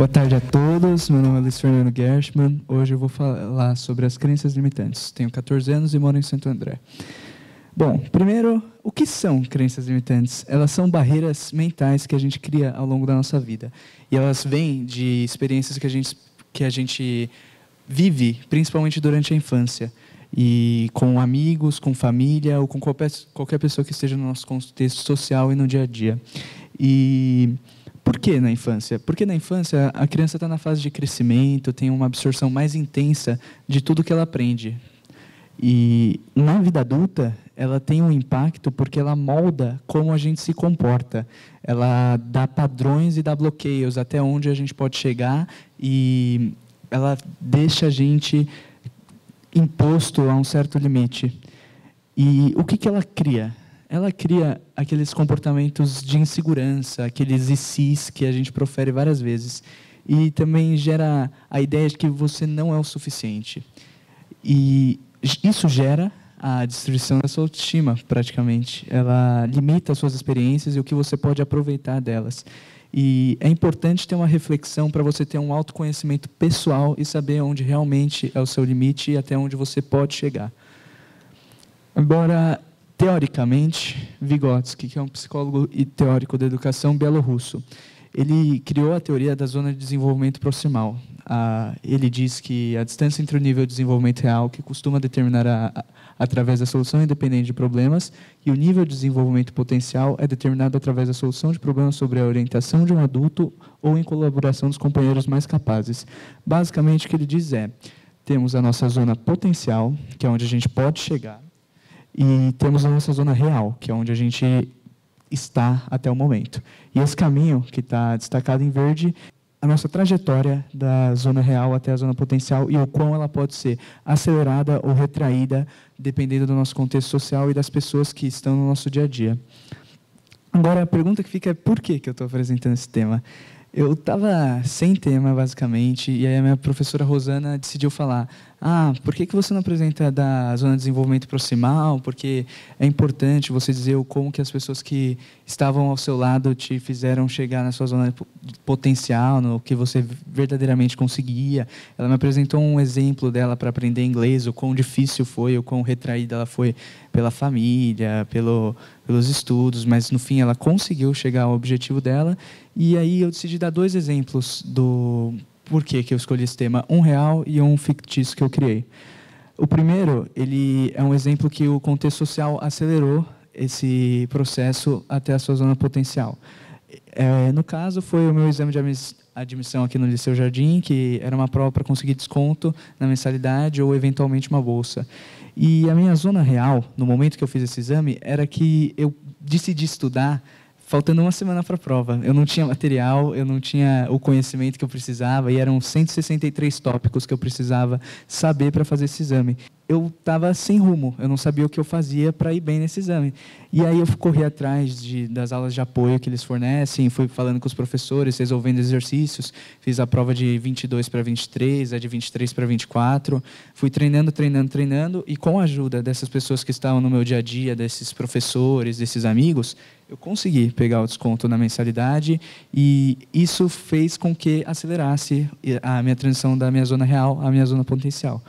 Boa tarde a todos, meu nome é Luiz Fernando Gershman. Hoje eu vou falar sobre as crenças limitantes. Tenho 14 anos e moro em Santo André. Bom, primeiro, o que são crenças limitantes? Elas são barreiras mentais que a gente cria ao longo da nossa vida. E elas vêm de experiências que a gente vive, principalmente durante a infância. E com amigos, com família ou com qualquer pessoa que esteja no nosso contexto social e no dia a dia. E por que na infância? Porque na infância a criança está na fase de crescimento, tem uma absorção mais intensa de tudo que ela aprende. E na vida adulta, ela tem um impacto porque ela molda como a gente se comporta. Ela dá padrões e dá bloqueios até onde a gente pode chegar e ela deixa a gente imposto a um certo limite. E o que ela cria? Ela cria aqueles comportamentos de insegurança, aqueles ICs que a gente profere várias vezes. E também gera a ideia de que você não é o suficiente. E isso gera a destruição da sua autoestima, praticamente. Ela limita as suas experiências e o que você pode aproveitar delas. E é importante ter uma reflexão para você ter um autoconhecimento pessoal e saber onde realmente é o seu limite e até onde você pode chegar. Agora, teoricamente, Vygotsky, que é um psicólogo e teórico da educação bielorrusso, ele criou a teoria da zona de desenvolvimento proximal. Ele diz que a distância entre o nível de desenvolvimento real, que costuma determinar através da solução independente de problemas, e o nível de desenvolvimento potencial é determinado através da solução de problemas sobre a orientação de um adulto ou em colaboração dos companheiros mais capazes. Basicamente, o que ele diz é, temos a nossa zona potencial, que é onde a gente pode chegar, e temos a nossa zona real, que é onde a gente está até o momento. E esse caminho, que está destacado em verde, a nossa trajetória da zona real até a zona potencial e o quão ela pode ser acelerada ou retraída, dependendo do nosso contexto social e das pessoas que estão no nosso dia a dia. Agora, a pergunta que fica é por que eu estou apresentando esse tema? Eu estava sem tema, basicamente, e aí a minha professora Rosana decidiu falar, por que você não apresenta da zona de desenvolvimento proximal? Porque é importante você dizer como que as pessoas que estavam ao seu lado te fizeram chegar na sua zona potencial, no que você verdadeiramente conseguia. Ela me apresentou um exemplo dela para aprender inglês, o quão difícil foi, o quão retraída ela foi pela família, pelos estudos, mas no fim ela conseguiu chegar ao objetivo dela. E aí eu decidi dar 2 exemplos do porquê que eu escolhi esse tema, um real e um fictício que eu criei. O primeiro, ele é um exemplo que o contexto social acelerou esse processo até a sua zona potencial. No caso, foi o meu exame de admissão aqui no Liceu Jardim, que era uma prova para conseguir desconto na mensalidade ou, eventualmente, uma bolsa. E a minha zona real, no momento que eu fiz esse exame, era que eu decidi estudar faltando uma semana para a prova. Eu não tinha material, eu não tinha o conhecimento que eu precisava, e eram 163 tópicos que eu precisava saber para fazer esse exame. Eu estava sem rumo, eu não sabia o que eu fazia para ir bem nesse exame. E aí eu corri atrás das aulas de apoio que eles fornecem, fui falando com os professores, resolvendo exercícios, fiz a prova de 22 para 23, a de 23 para 24, fui treinando, e com a ajuda dessas pessoas que estavam no meu dia a dia, desses professores, desses amigos, eu consegui pegar o desconto na mensalidade e isso fez com que acelerasse a minha transição da minha zona real à minha zona potencial.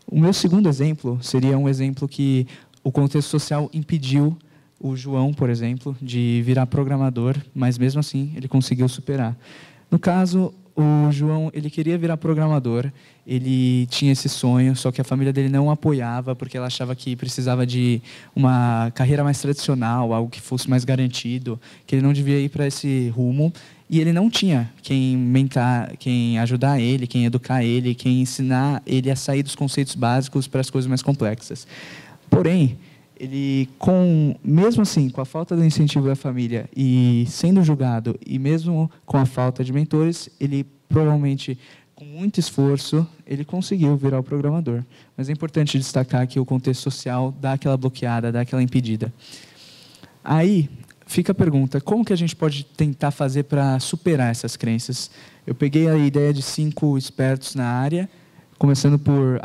O meu segundo exemplo seria um exemplo que o contexto social impediu o João, por exemplo, de virar programador, mas mesmo assim ele conseguiu superar. No caso, o João, ele queria virar programador, ele tinha esse sonho, só que a família dele não o apoiava, porque ela achava que precisava de uma carreira mais tradicional, algo que fosse mais garantido, que ele não devia ir para esse rumo, e ele não tinha quem ajudar ele, quem educar ele, quem ensinar ele a sair dos conceitos básicos para as coisas mais complexas. Porém, ele, mesmo assim, com a falta do incentivo da família e sendo julgado, e mesmo com a falta de mentores, ele provavelmente, com muito esforço, ele conseguiu virar o programador. Mas é importante destacar que o contexto social dá aquela bloqueada, dá aquela impedida. Aí fica a pergunta, como que a gente pode tentar fazer para superar essas crenças? Eu peguei a ideia de 5 expertos na área, começando por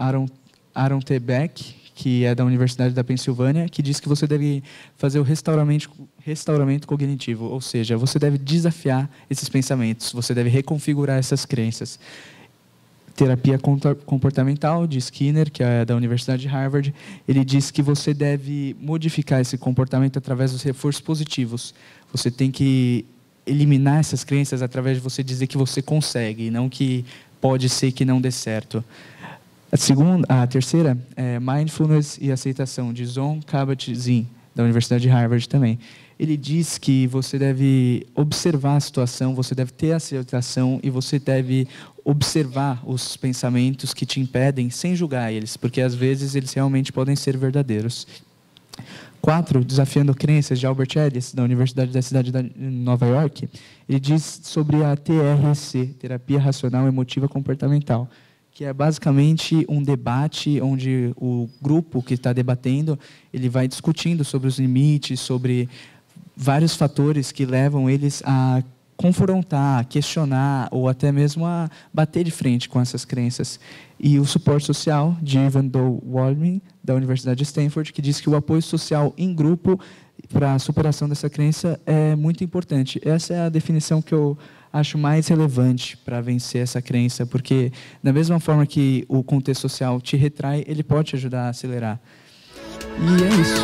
Aaron T. Beck, que é da Universidade da Pensilvânia, que diz que você deve fazer o restauramento cognitivo, ou seja, você deve desafiar esses pensamentos, você deve reconfigurar essas crenças. Terapia comportamental, de Skinner, que é da Universidade de Harvard, ele diz que você deve modificar esse comportamento através dos reforços positivos. Você tem que eliminar essas crenças através de você dizer que você consegue, e não que pode ser que não dê certo. A terceira é Mindfulness e Aceitação, de Jon Kabat-Zinn, da Universidade de Harvard também. Ele diz que você deve observar a situação, você deve ter aceitação e você deve observar os pensamentos que te impedem sem julgar eles, porque às vezes eles realmente podem ser verdadeiros. 4, Desafiando Crenças, de Albert Ellis, da Universidade da Cidade de Nova York. Ele diz sobre a TRC, Terapia Racional Emotiva Comportamental, que é basicamente um debate onde o grupo que está debatendo, ele vai discutindo sobre os limites, sobre vários fatores que levam eles a confrontar, a questionar ou até mesmo a bater de frente com essas crenças. E o suporte social, de Evan Waldman, da Universidade de Stanford, que diz que o apoio social em grupo para a superação dessa crença é muito importante. Essa é a definição que eu acho mais relevante para vencer essa crença, porque da mesma forma que o contexto social te retrai, ele pode te ajudar a acelerar. E é isso.